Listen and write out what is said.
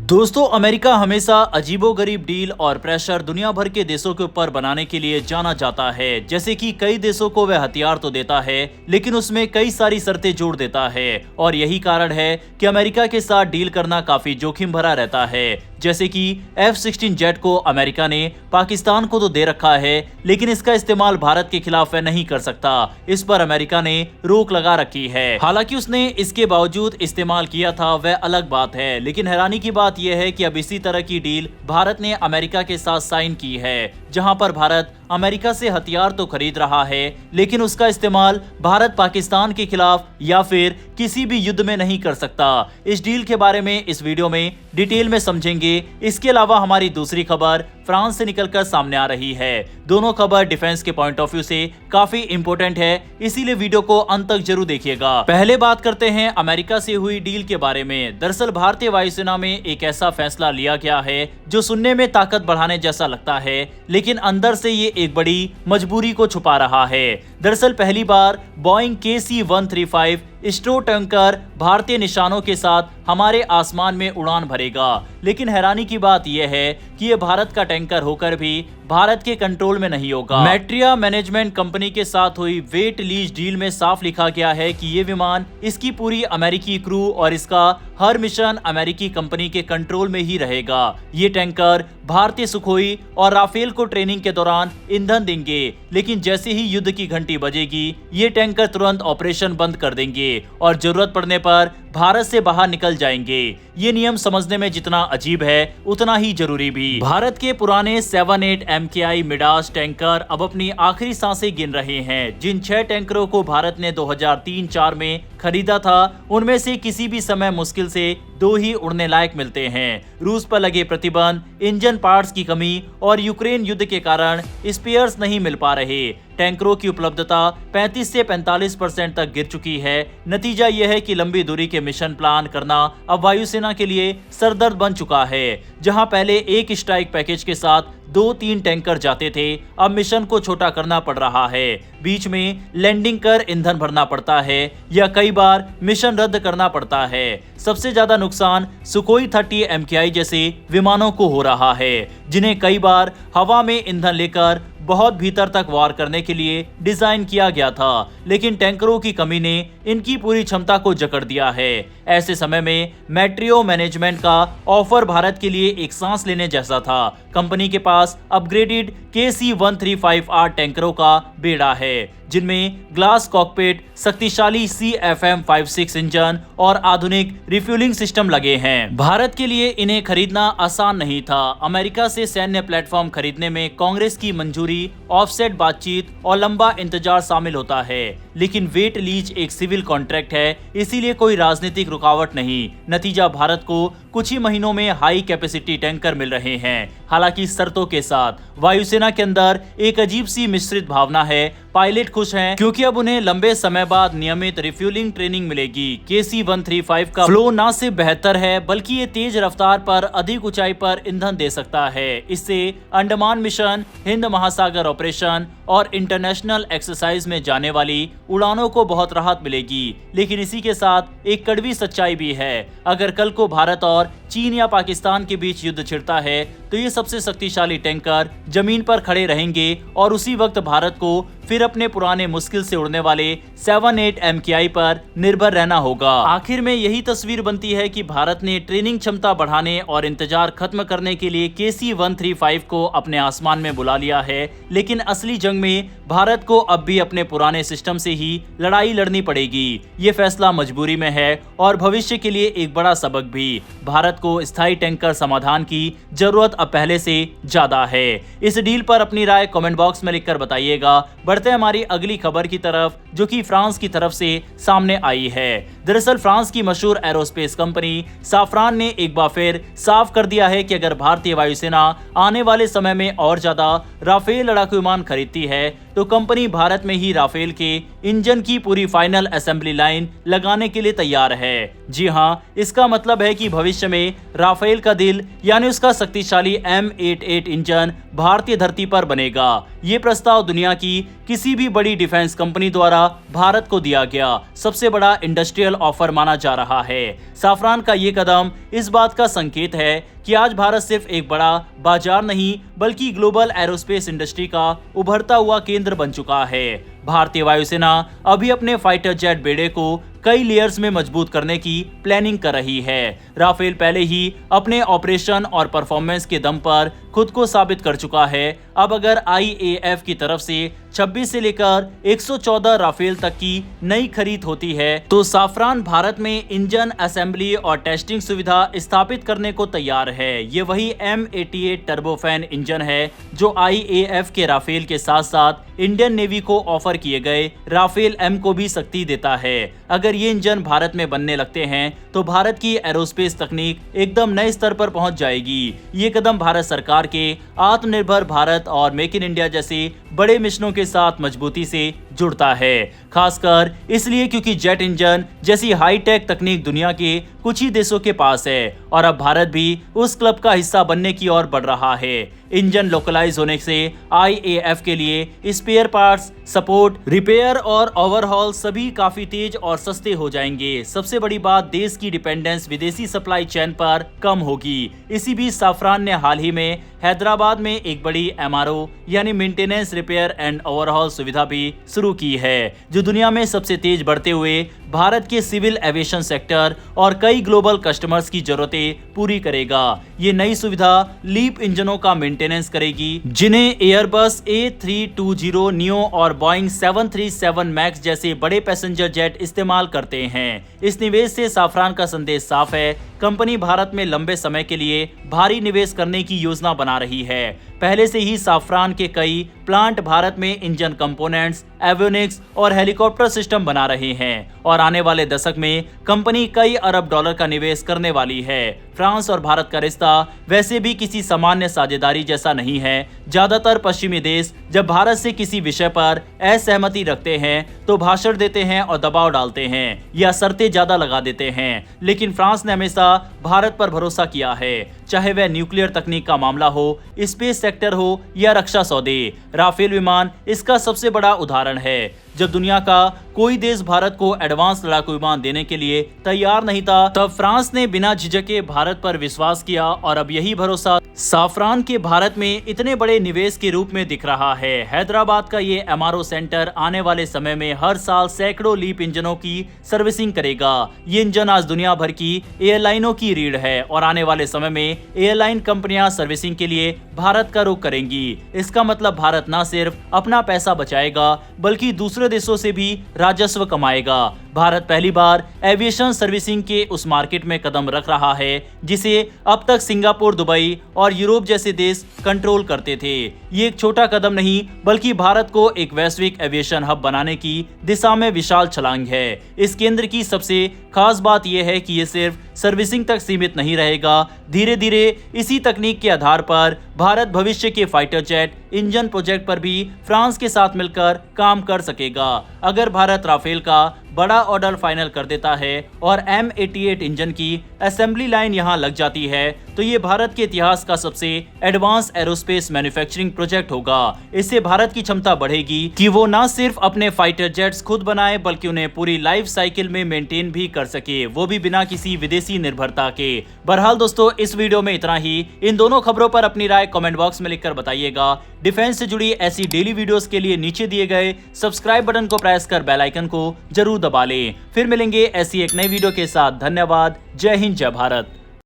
दोस्तों, अमेरिका हमेशा अजीबोगरीब डील और प्रेशर दुनिया भर के देशों के ऊपर बनाने के लिए जाना जाता है। जैसे कि कई देशों को वह हथियार तो देता है, लेकिन उसमें कई सारी शर्तें जोड़ देता है। और यही कारण है कि अमेरिका के साथ डील करना काफी जोखिम भरा रहता है। जैसे कि F-16 जेट को अमेरिका ने पाकिस्तान को तो दे रखा है, लेकिन इसका इस्तेमाल भारत के खिलाफ वह नहीं कर सकता। इस पर अमेरिका ने रोक लगा रखी है। हालांकि उसने इसके बावजूद इस्तेमाल किया था, वह अलग बात है। लेकिन हैरानी की बात यह है कि अब इसी तरह की डील भारत ने अमेरिका के साथ साइन की है, जहां पर भारत अमेरिका से हथियार तो खरीद रहा है, लेकिन उसका इस्तेमाल भारत पाकिस्तान के खिलाफ या फिर किसी भी युद्ध में नहीं कर सकता। इस डील के बारे में इस वीडियो में डिटेल में समझेंगे। इसके अलावा हमारी दूसरी खबर फ्रांस से निकलकर सामने आ रही है। दोनों खबर डिफेंस के पॉइंट ऑफ व्यू से काफी इंपॉर्टेंट है, इसीलिए वीडियो को अंत तक जरूर देखिएगा। पहले बात करते हैं अमेरिका से हुई डील के बारे में। दरअसल भारतीय वायुसेना में एक ऐसा फैसला लिया गया है जो सुनने में ताकत बढ़ाने जैसा लगता है, लेकिन अंदर से ये एक बड़ी मजबूरी को छुपा रहा है। दरअसल पहली बार बोइंग KC-135 स्ट्रो टैंकर भारतीय निशानों के साथ हमारे आसमान में उड़ान भरेगा। लेकिन हैरानी की बात यह है कि यह भारत का टैंकर होकर भी भारत के कंट्रोल में नहीं होगा। मैट्रिया मैनेजमेंट कंपनी के साथ हुई वेट लीज डील में साफ लिखा गया है कि ये विमान, इसकी पूरी अमेरिकी क्रू और इसका हर मिशन अमेरिकी कंपनी के कंट्रोल में ही रहेगा। ये टैंकर भारतीय सुखोई और राफेल को ट्रेनिंग के दौरान ईंधन देंगे, लेकिन जैसे ही युद्ध की घंटी बजेगी, ये टैंकर तुरंत ऑपरेशन बंद कर देंगे और जरूरत पड़ने पर भारत से बाहर निकल जाएंगे। ये नियम समझने में जितना अजीब है, उतना ही जरूरी भी। भारत के पुराने 7-8 MKI मिडास टैंकर अब अपनी आखिरी सांसें गिन रहे हैं। जिन 6 टैंकरों को भारत ने 2003-04 में खरीदा था, उनमें से किसी भी समय मुश्किल से 2 ही उड़ने लायक मिलते हैं। रूस पर लगे प्रतिबंध, इंजन पार्ट्स की कमी और यूक्रेन युद्ध के कारण स्पेयर्स नहीं मिल पा रहे। टैंकरों की उपलब्धता 35 से 45% तक गिर चुकी है। नतीजा यह है कि लंबी दूरी के मिशन प्लान करना अब वायुसेना के लिए सरदर्द बन चुका है। जहां पहले एक स्ट्राइक पैकेज के साथ 2-3 टैंकर जाते थे, अब मिशन को छोटा करना पड़ रहा है। बीच में लैंडिंग कर ईंधन भरना पड़ता है या कई बार मिशन रद्द करना पड़ता है। सबसे ज्यादा नुकसान सुखोई 30 MKI जैसे विमानों को हो रहा है, जिन्हें कई बार हवा में ईंधन लेकर बहुत भीतर तक वार करने के लिए डिजाइन किया गया था, लेकिन टैंकरों की कमी ने इनकी पूरी क्षमता को जकड़ दिया है। ऐसे समय में मैट्रियो मैनेजमेंट का ऑफर भारत के लिए एक सांस लेने जैसा था। कंपनी के पास अपग्रेडेड KC-135R टैंकरों का बेड़ा है, जिनमें ग्लास कॉकपिट, शक्तिशाली CFM56 इंजन और आधुनिक रिफ्यूलिंग सिस्टम लगे हैं। भारत के लिए इन्हें खरीदना आसान नहीं था। अमेरिका से सैन्य प्लेटफॉर्म खरीदने में कांग्रेस की मंजूरी, ऑफसेट बातचीत और लंबा इंतजार शामिल होता है, लेकिन वेट लीज एक सिविल कॉन्ट्रैक्ट है, इसीलिए कोई राजनीतिक रुकावट नहीं। नतीजा, भारत को कुछ ही महीनों में हाई कैपेसिटी टैंकर मिल रहे हैं, हालांकि शर्तों के साथ। वायुसेना के अंदर एक अजीब सी मिश्रित भावना है। पायलट खुश हैं क्योंकि अब उन्हें लंबे समय बाद नियमित रिफ्यूलिंग ट्रेनिंग मिलेगी। KC-135 का फ्लो न सिर्फ बेहतर है, बल्कि ये तेज रफ्तार पर अधिक ऊंचाई पर ईंधन दे सकता है। इससे अंडमान मिशन, हिंद महासागर ऑपरेशन और इंटरनेशनल एक्सरसाइज में जाने वाली उड़ानों को बहुत राहत मिलेगी। लेकिन इसी के साथ एक कड़वी सच्चाई भी है। अगर कल को भारत और चीन या पाकिस्तान के बीच युद्ध छिड़ता है, तो ये सबसे शक्तिशाली टैंकर जमीन पर खड़े रहेंगे और उसी वक्त भारत को फिर अपने पुराने मुश्किल से उड़ने वाले 7-8 MKI पर निर्भर रहना होगा। आखिर में यही तस्वीर बनती है कि भारत ने ट्रेनिंग क्षमता बढ़ाने और इंतजार खत्म करने के लिए KC-135 को अपने आसमान में बुला लिया है, लेकिन असली जंग में भारत को अब भी अपने पुराने सिस्टम से ही लड़ाई लड़नी पड़ेगी। ये फैसला मजबूरी में है और भविष्य के लिए एक बड़ा सबक भी। भारत को स्थायी टैंकर समाधान की जरूरत अब पहले से ज्यादा है। इस डील पर अपनी राय कमेंट बॉक्स में लिखकर बताइएगा। बढ़ते हैं हमारी अगली खबर की तरफ, जो कि फ्रांस की तरफ से सामने आई है। दरअसल फ्रांस की मशहूर एरोस्पेस कंपनी साफ्रान ने एक बार फिर साफ कर दिया है कि अगर भारतीय वायुसेना आने वाले समय में और ज्यादा राफेल लड़ाकू विमान खरीदती है, तो कंपनी भारत में ही राफेल के इंजन की पूरी फाइनल असेंबली लाइन लगाने के लिए तैयार है। जी हाँ, इसका मतलब है कि भविष्य में राफेल का दिल यानी उसका शक्तिशाली M88 इंजन भारतीय धरती पर बनेगा। ये प्रस्ताव दुनिया की किसी भी बड़ी डिफेंस कंपनी द्वारा भारत को दिया गया सबसे बड़ा इंडस्ट्रियल ऑफर माना जा रहा है। साफरान का ये कदम इस बात का संकेत है कि आज भारत सिर्फ एक बड़ा बाजार नहीं बल्कि ग्लोबल एरोस्पेस इंडस्ट्री का उभरता हुआ केंद्र बन चुका है। भारतीय वायुसेना अभी अपने फाइटर जेट बेड़े को कई लेयर्स में मजबूत करने की प्लानिंग कर रही है। राफेल पहले ही अपने ऑपरेशन और परफॉर्मेंस के दम पर खुद को साबित कर चुका है। अब अगर IAF की तरफ से 26 से लेकर 114 राफेल तक की नई खरीद होती है तो साफरान भारत में इंजन असेंबली और टेस्टिंग सुविधा स्थापित करने को तैयार है। ये वही M88 टर्बोफैन इंजन है जो IAF के राफेल के साथ साथ इंडियन नेवी को ऑफर किए गए राफेल M को भी शक्ति देता है। अगर ये इंजन भारत में बनने लगते हैं तो भारत की एरोस्पेस तकनीक एकदम नए स्तर पर पहुंच जाएगी। ये कदम भारत सरकार के आत्मनिर्भर भारत और मेक इन इंडिया जैसे बड़े मिशनों के साथ मजबूती से जुड़ता है, खासकर इसलिए क्योंकि जेट इंजन जैसी हाईटेक तकनीक दुनिया के कुछ ही देशों के पास है और अब भारत भी उस क्लब का हिस्सा बनने की ओर बढ़ रहा है। इंजन लोकलाइज होने से IAF के लिए स्पेयर पार्ट्स, सपोर्ट, रिपेयर और ओवरहॉल सभी काफी तेज और सस्ते हो जाएंगे। सबसे बड़ी बात, देश की डिपेंडेंस विदेशी सप्लाई चेन पर कम होगी। इसी बीच साफरान ने हाल ही में हैदराबाद में एक बड़ी MRO यानी मेंटेनेंस, रिपेयर एंड ओवरहॉल सुविधा भी शुरू की है, जो दुनिया में सबसे तेज बढ़ते हुए भारत के सिविल एविएशन सेक्टर और कई ग्लोबल कस्टमर्स की जरूरतें पूरी करेगा। ये नई सुविधा लीप इंजनों का मेंटेनेंस करेगी जिन्हें एयरबस A320 नियो और बोइंग 737 मैक्स जैसे बड़े पैसेंजर जेट इस्तेमाल करते हैं। इस निवेश से साफरान का संदेश साफ है, कंपनी भारत में लंबे समय के लिए भारी निवेश करने की योजना बना रही है। पहले से ही साफरान के कई प्लांट भारत में इंजन कंपोनेंट्स, एवियोनिक्स और हेलीकॉप्टर सिस्टम बना रहे हैं और आने वाले दशक में कंपनी कई अरब डॉलर का निवेश करने वाली है। फ्रांस और भारत का रिश्ता वैसे भी किसी सामान्य साझेदारी जैसा नहीं है। ज्यादातर पश्चिमी देश जब भारत से किसी विषय पर असहमति रखते हैं तो भाषण देते हैं और दबाव डालते हैं या शर्तें ज्यादा लगा देते हैं, लेकिन फ्रांस ने हमेशा भारत पर भरोसा किया है, चाहे वह न्यूक्लियर तकनीक का मामला हो, स्पेस सेक्टर हो या रक्षा सौदे। राफेल विमान इसका सबसे बड़ा उदाहरण है। जब दुनिया का कोई देश भारत को एडवांस लड़ाकू विमान देने के लिए तैयार नहीं था, तब फ्रांस ने बिना झिझके भारत पर विश्वास किया और अब यही भरोसा साफरान के भारत में इतने बड़े निवेश के रूप में दिख रहा है। हैदराबाद का ये MRO सेंटर आने वाले समय में हर साल सैकड़ों लीप इंजनों की सर्विसिंग करेगा। ये इंजन आज दुनिया भर की एयरलाइनों की रीढ़ है और आने वाले समय में एयरलाइन कंपनियां सर्विसिंग के लिए भारत का रुख करेंगी। इसका मतलब भारत न सिर्फ अपना पैसा बचाएगा बल्कि दूसरे देशों से भी राजस्व कमाएगा। भारत पहली बार एविएशन सर्विसिंग के उस मार्केट में कदम रख रहा है जिसे अब तक सिंगापुर, दुबई और यूरोप जैसे देश कंट्रोल करते थे। ये एक छोटा कदम नहीं बल्कि भारत को एक वैश्विक एविएशन हब बनाने की दिशा में विशाल छलांग है। इस केंद्र की सबसे खास बात यह है कि ये सिर्फ सर्विसिंग तक सीमित नहीं रहेगा। धीरे धीरे इसी तकनीक के आधार पर भारत भविष्य के फाइटर जेट इंजन प्रोजेक्ट पर भी फ्रांस के साथ मिलकर काम कर सकेगा। अगर भारत राफेल का बड़ा ऑर्डर फाइनल कर देता है और M88 इंजन की असेंबली लाइन यहां लग जाती है तो ये भारत के इतिहास का सबसे एडवांस एरोस्पेस मैन्युफैक्चरिंग प्रोजेक्ट होगा। इससे भारत की क्षमता बढ़ेगी कि वो न सिर्फ अपने फाइटर जेट्स खुद बनाए बल्कि उन्हें पूरी लाइफ साइकिल में मेंटेन भी कर सके, वो भी बिना किसी विदेशी निर्भरता के। बहरहाल दोस्तों, इस वीडियो में इतना ही। इन दोनों खबरों पर अपनी राय कमेंट बॉक्स में लिखकर बताइएगा। डिफेंस से जुड़ी ऐसी डेली वीडियोस के लिए नीचे दिए गए सब्सक्राइब बटन को प्रेस कर बेल आइकन को जरूर दबा लें। फिर मिलेंगे ऐसी एक नई वीडियो के साथ। धन्यवाद। जय हिंद, जय भारत।